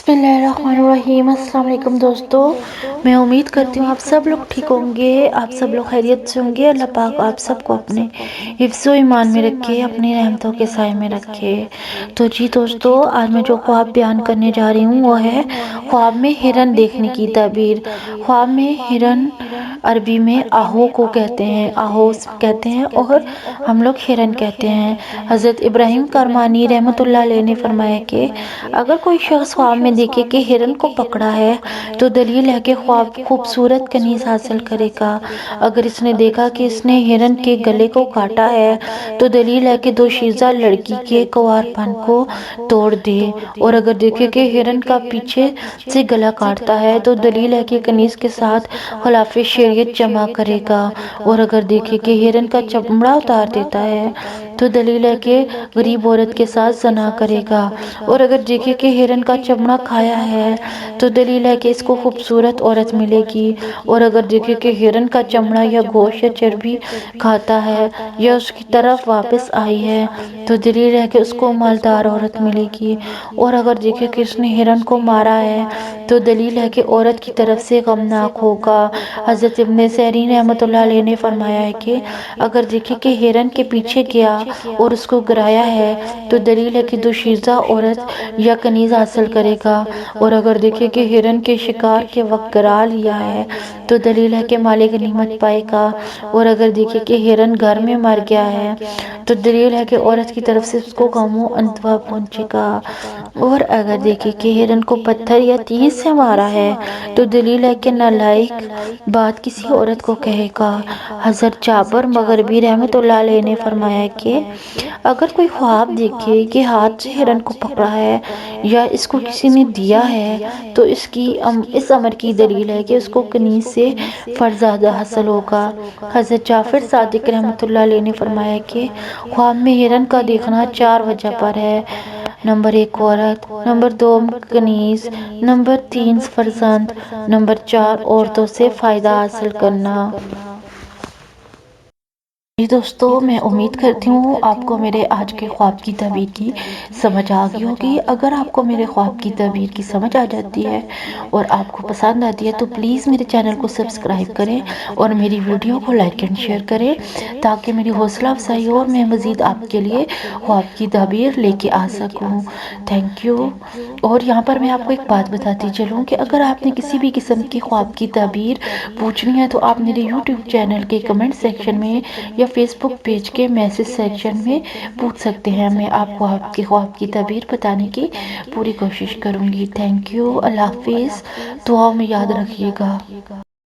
बिस्मिल्लाहिर्रहमानिर्रहीम। अस्सलाम वालेकुम दोस्तों, मैं उम्मीद करती हूँ आप सब लोग ठीक होंगे, आप सब लोग खैरियत से होंगे। अल्लाह पाक आप सबको अपने हिफ्ज़ो ईमान में रखे, अपनी रहमतों के साए में रखे। तो जी दोस्तों, आज मैं जो ख्वाब बयान करने जा रही हूँ वो है ख्वाब में हिरन देखने की ताबीर। ख्वाब में हिरन अरबी में आहो को कहते हैं, आहोस कहते हैं और हम लोग हिरन कहते हैं। हज़रत इब्राहिम करमानी रहमतुल्लाह अलैह ने फरमाया कि अगर कोई शख्स ख्वाब में देखे कि हिरन को पकड़ा है तो दलील है कि ख्वाब खूबसूरत कनीज हासिल करेगा। अगर इसने देखा कि इसने हिरन के गले को काटा है तो दलील है कि दोशीज़ा लड़की के कुंवारपन को तोड़ दे। और अगर देखे कि हिरन का पीछे से गला काटता है तो दलील है कि कनीज के साथ खिलाफ शरीयत जमा करेगा। और अगर देखे कि हिरन का चमड़ा उतार देता है तो दलील है कि गरीब औरत के साथ ज़ना करेगा। और अगर देखे कि हिरन का चमड़ा खाया है तो दलील है कि इसको खूबसूरत औरत मिलेगी। और अगर देखे कि हिरन का चमड़ा या गोश्त या चर्बी खाता है या उसकी तरफ वापस आई है तो दलील है कि उसको मालदार औरत मिलेगी। और अगर देखे कि इसने हिरन को मारा है तो दलील है कि औरत की तरफ से गमनाक होगा। हज़रत इब्ने सीरीन रहमतुल्लाह अलैह ने फरमाया है कि अगर देखे कि हिरन के पीछे गया और उसको गिराया है तो दलील है कि दोशीज़ा औरत या कनीज हासिल करेगा। और अगर देखे कि हिरन के शिकार के वक्त गिरा लिया है तो दलील है कि मालिक गनीमत पाएगा। और अगर देखे कि हिरन घर में मर गया है तो दलील है कि औरत की तरफ से उसको गमो अंतवा पहुंचेगा। और अगर देखे कि हिरन को पत्थर या तीर से मारा है तो दलील है कि नालायक बात किसी औरत को कहेगा। हज़रत जाबर मगरबी रहमतुल्लाह अलैह ने फरमाया कि अगर कोई ख्वाब देखे कि हाथ से हिरन को पकड़ा है या इसको किसी ने दिया है तो इस अमर की दलील है कि उसको कनीज से फरजादा हासिल होगा। हज़रत जाफर सादिक रहमतुल्लाह अलैह ने फरमाया कि ख्वाब में हिरन का देखना 4 वजह पर है। नंबर 1 औरत, नंबर 2 कनीज, नंबर 3 फरजंद, नंबर 4 औरतों से फ़ायदा हासिल करना। जी दोस्तों, मैं उम्मीद करती हूँ आपको मेरे आज के ख्वाब की ताबीर की समझ आ गई होगी। अगर आपको मेरे ख्वाब की ताबीर की समझ आ जाती है और आपको पसंद आती है तो प्लीज़ मेरे चैनल को सब्सक्राइब करें और मेरी वीडियो को लाइक एंड शेयर करें ताकि मेरी हौसला अफजाई हो और मैं मज़ीद आपके लिए ख्वाब की ताबीर लेके आ सकूँ। Thank you. और यहाँ पर मैं आपको एक बात बताती चलूँ कि अगर आपने किसी भी किस्म की ख्वाब की ताबीर पूछनी है तो आप मेरे यूट्यूब चैनल के कमेंट सेक्शन में या फेसबुक पेज के मैसेज सेक्शन में पूछ सकते हैं। मैं आपको आपके ख्वाब की ताबीर बताने की पूरी कोशिश करूँगी। Thank you. अल्लाह हाफिज़। दुआ में याद रखिएगा।